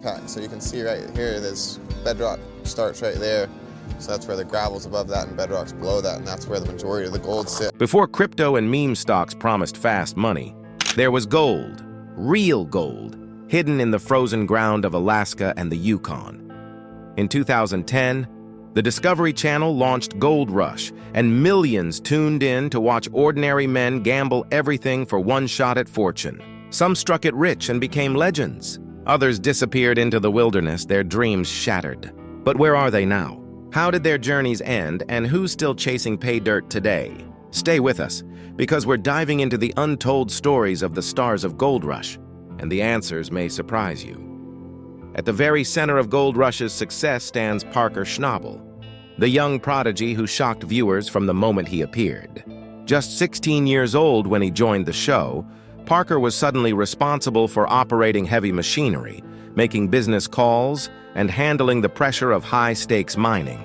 impact. So you can see right here, this bedrock starts right there. So that's where the gravel's above that and bedrock's below that, and that's where the majority of the gold sits. Before crypto and meme stocks promised fast money, there was gold, real gold, hidden in the frozen ground of Alaska and the Yukon. In 2010, the Discovery Channel launched Gold Rush, and millions tuned in to watch ordinary men gamble everything for one shot at fortune. Some struck it rich and became legends. Others disappeared into the wilderness, their dreams shattered. But where are they now? How did their journeys end, and who's still chasing pay dirt today? Stay with us, because we're diving into the untold stories of the stars of Gold Rush, and the answers may surprise you. At the very center of Gold Rush's success stands Parker Schnabel, the young prodigy who shocked viewers from the moment he appeared. Just 16 years old when he joined the show, Parker was suddenly responsible for operating heavy machinery, making business calls, and handling the pressure of high-stakes mining.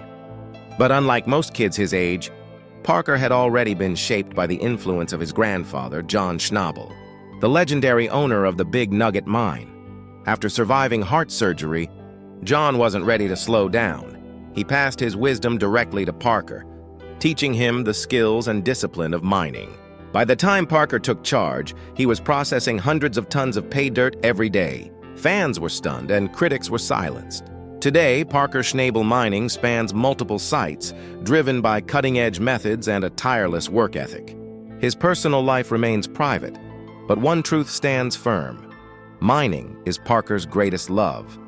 But unlike most kids his age, Parker had already been shaped by the influence of his grandfather, John Schnabel, the legendary owner of the Big Nugget mine. After surviving heart surgery, John wasn't ready to slow down. He passed his wisdom directly to Parker, teaching him the skills and discipline of mining. By the time Parker took charge, he was processing hundreds of tons of pay dirt every day. Fans were stunned and critics were silenced. Today, Parker Schnabel mining spans multiple sites, driven by cutting-edge methods and a tireless work ethic. His personal life remains private, but one truth stands firm. Mining is Parker's greatest love.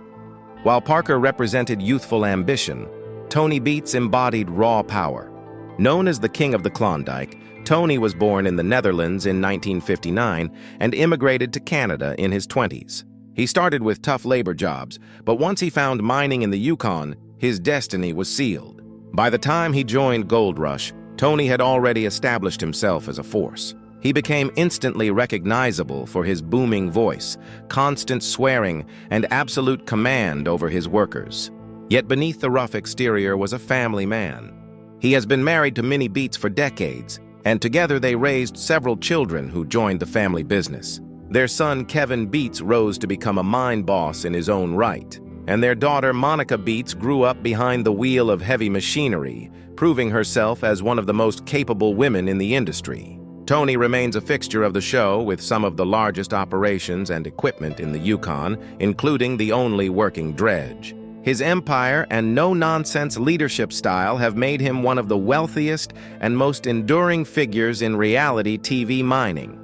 While Parker represented youthful ambition, Tony Beets embodied raw power. Known as the King of the Klondike, Tony was born in the Netherlands in 1959 and immigrated to Canada in his 20s. He started with tough labor jobs, but once he found mining in the Yukon, his destiny was sealed. By the time he joined Gold Rush, Tony had already established himself as a force. He became instantly recognizable for his booming voice, constant swearing, and absolute command over his workers. Yet beneath the rough exterior was a family man. He has been married to Minnie Beets for decades, and together they raised several children who joined the family business. Their son Kevin Beets rose to become a mine boss in his own right, and their daughter Monica Beets grew up behind the wheel of heavy machinery, proving herself as one of the most capable women in the industry. Tony remains a fixture of the show with some of the largest operations and equipment in the Yukon, including the only working dredge. His empire and no-nonsense leadership style have made him one of the wealthiest and most enduring figures in reality TV mining.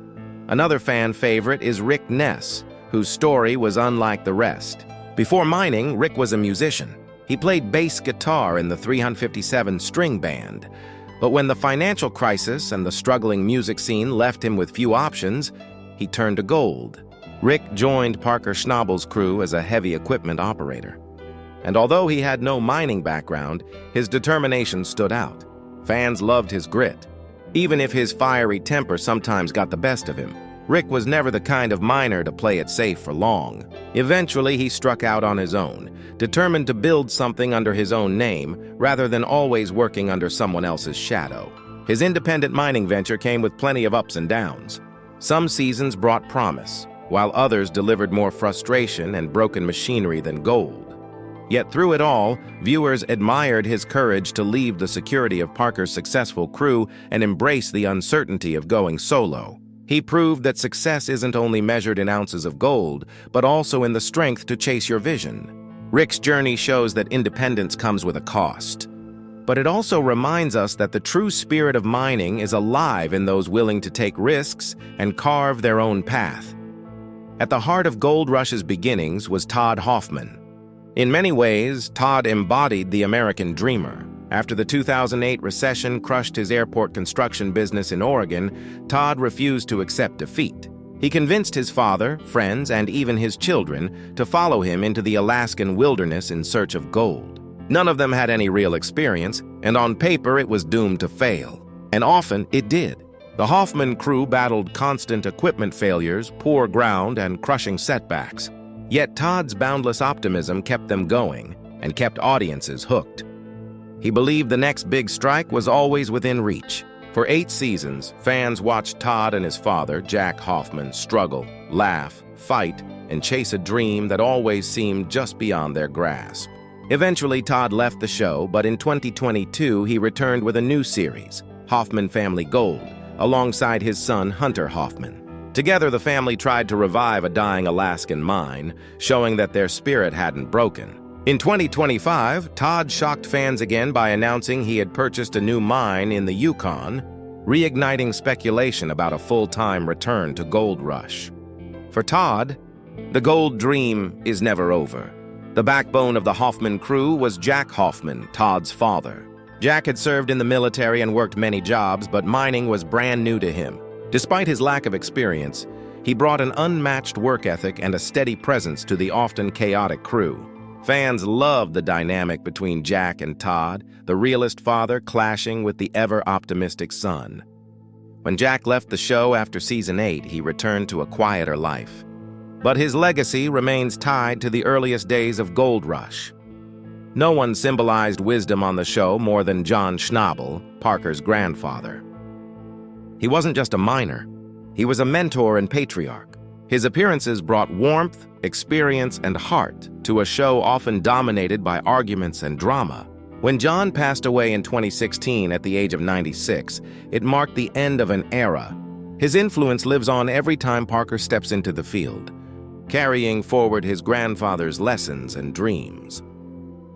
Another fan favorite is Rick Ness, whose story was unlike the rest. Before mining, Rick was a musician. He played bass guitar in the 357 string band. But when the financial crisis and the struggling music scene left him with few options, he turned to gold. Rick joined Parker Schnabel's crew as a heavy equipment operator. And although he had no mining background, his determination stood out. Fans loved his grit. Even if his fiery temper sometimes got the best of him, Rick was never the kind of miner to play it safe for long. Eventually, he struck out on his own, determined to build something under his own name rather than always working under someone else's shadow. His independent mining venture came with plenty of ups and downs. Some seasons brought promise, while others delivered more frustration and broken machinery than gold. Yet through it all, viewers admired his courage to leave the security of Parker's successful crew and embrace the uncertainty of going solo. He proved that success isn't only measured in ounces of gold, but also in the strength to chase your vision. Rick's journey shows that independence comes with a cost. But it also reminds us that the true spirit of mining is alive in those willing to take risks and carve their own path. At the heart of Gold Rush's beginnings was Todd Hoffman. In many ways, Todd embodied the American dreamer. After the 2008 recession crushed his airport construction business in Oregon, Todd refused to accept defeat. He convinced his father, friends, and even his children to follow him into the Alaskan wilderness in search of gold. None of them had any real experience, and on paper it was doomed to fail. And often it did. The Hoffman crew battled constant equipment failures, poor ground, and crushing setbacks. Yet Todd's boundless optimism kept them going and kept audiences hooked. He believed the next big strike was always within reach. For 8 seasons, fans watched Todd and his father, Jack Hoffman, struggle, laugh, fight, and chase a dream that always seemed just beyond their grasp. Eventually, Todd left the show, but in 2022, he returned with a new series, Hoffman Family Gold, alongside his son, Hunter Hoffman. Together, the family tried to revive a dying Alaskan mine, showing that their spirit hadn't broken. In 2025, Todd shocked fans again by announcing he had purchased a new mine in the Yukon, reigniting speculation about a full-time return to Gold Rush. For Todd, the gold dream is never over. The backbone of the Hoffman crew was Jack Hoffman, Todd's father. Jack had served in the military and worked many jobs, but mining was brand new to him. Despite his lack of experience, he brought an unmatched work ethic and a steady presence to the often chaotic crew. Fans loved the dynamic between Jack and Todd, the realist father clashing with the ever-optimistic son. When Jack left the show after Season 8, he returned to a quieter life. But his legacy remains tied to the earliest days of Gold Rush. No one symbolized wisdom on the show more than John Schnabel, Parker's grandfather. He wasn't just a miner. He was a mentor and patriarch. His appearances brought warmth, experience, and heart to a show often dominated by arguments and drama. When John passed away in 2016 at the age of 96, it marked the end of an era. His influence lives on every time Parker steps into the field, carrying forward his grandfather's lessons and dreams.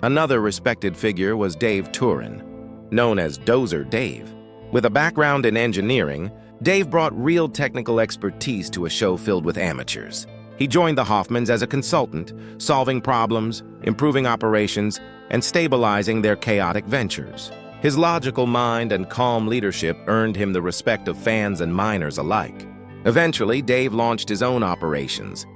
Another respected figure was Dave Turin, known as Dozer Dave. With a background in engineering, Dave brought real technical expertise to a show filled with amateurs. He joined the Hoffmans as a consultant, solving problems, improving operations, and stabilizing their chaotic ventures. His logical mind and calm leadership earned him the respect of fans and miners alike. Eventually, Dave launched his own operations,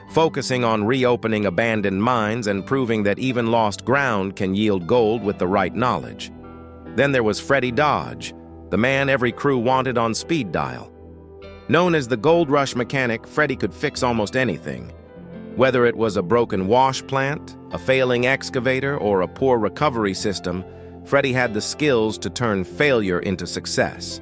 focusing on reopening abandoned mines and proving that even lost ground can yield gold with the right knowledge. Then there was Freddie Dodge, the man every crew wanted on speed dial. Known as the Gold Rush mechanic, Freddie could fix almost anything. Whether it was a broken wash plant, a failing excavator, or a poor recovery system, Freddie had the skills to turn failure into success.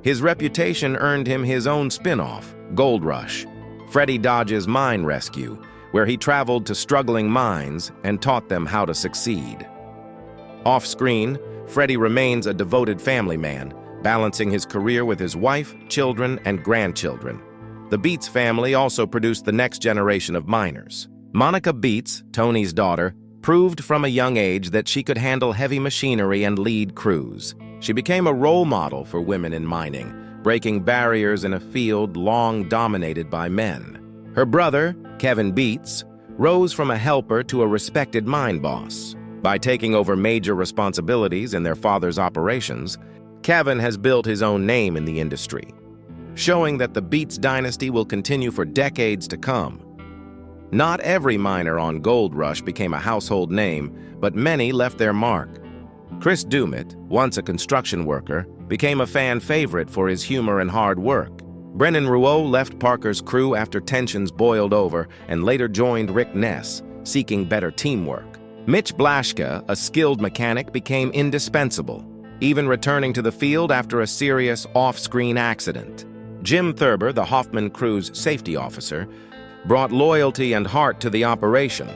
His reputation earned him his own spin-off, Gold Rush, Freddie Dodge's Mine Rescue, where he traveled to struggling mines and taught them how to succeed. Off-screen, Freddie remains a devoted family man, balancing his career with his wife, children, and grandchildren. The Beets family also produced the next generation of miners. Monica Beets, Tony's daughter, proved from a young age that she could handle heavy machinery and lead crews. She became a role model for women in mining, breaking barriers in a field long dominated by men. Her brother, Kevin Beets, rose from a helper to a respected mine boss. By taking over major responsibilities in their father's operations, Kevin has built his own name in the industry, showing that the Beets dynasty will continue for decades to come. Not every miner on Gold Rush became a household name, but many left their mark. Chris Dumit, once a construction worker, became a fan favorite for his humor and hard work. Brennan Rouault left Parker's crew after tensions boiled over and later joined Rick Ness, seeking better teamwork. Mitch Blaschka, a skilled mechanic, became indispensable, even returning to the field after a serious off-screen accident. Jim Thurber, the Hoffman crew's safety officer, brought loyalty and heart to the operation,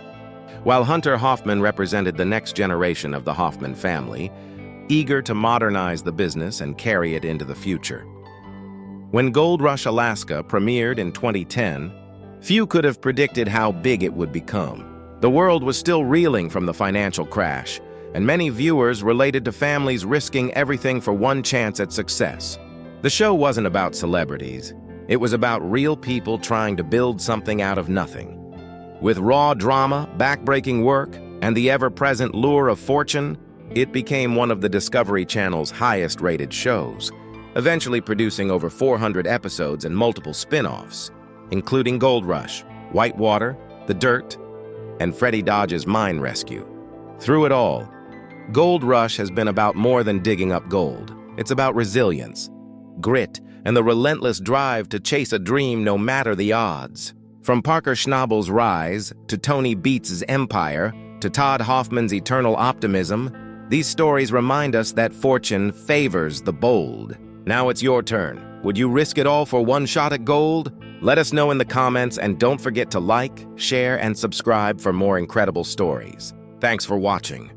while Hunter Hoffman represented the next generation of the Hoffman family, eager to modernize the business and carry it into the future. When Gold Rush Alaska premiered in 2010, few could have predicted how big it would become. The world was still reeling from the financial crash, and many viewers related to families risking everything for one chance at success. The show wasn't about celebrities. It was about real people trying to build something out of nothing. With raw drama, backbreaking work, and the ever-present lure of fortune, it became one of the Discovery Channel's highest-rated shows, eventually producing over 400 episodes and multiple spin-offs, including Gold Rush, Whitewater, The Dirt, and Freddie Dodge's Mine Rescue. Through it all, Gold Rush has been about more than digging up gold. It's about resilience, grit, and the relentless drive to chase a dream no matter the odds. From Parker Schnabel's rise, to Tony Beets' empire, to Todd Hoffman's eternal optimism, these stories remind us that fortune favors the bold. Now it's your turn. Would you risk it all for one shot at gold? Let us know in the comments, and don't forget to like, share, and subscribe for more incredible stories. Thanks for watching.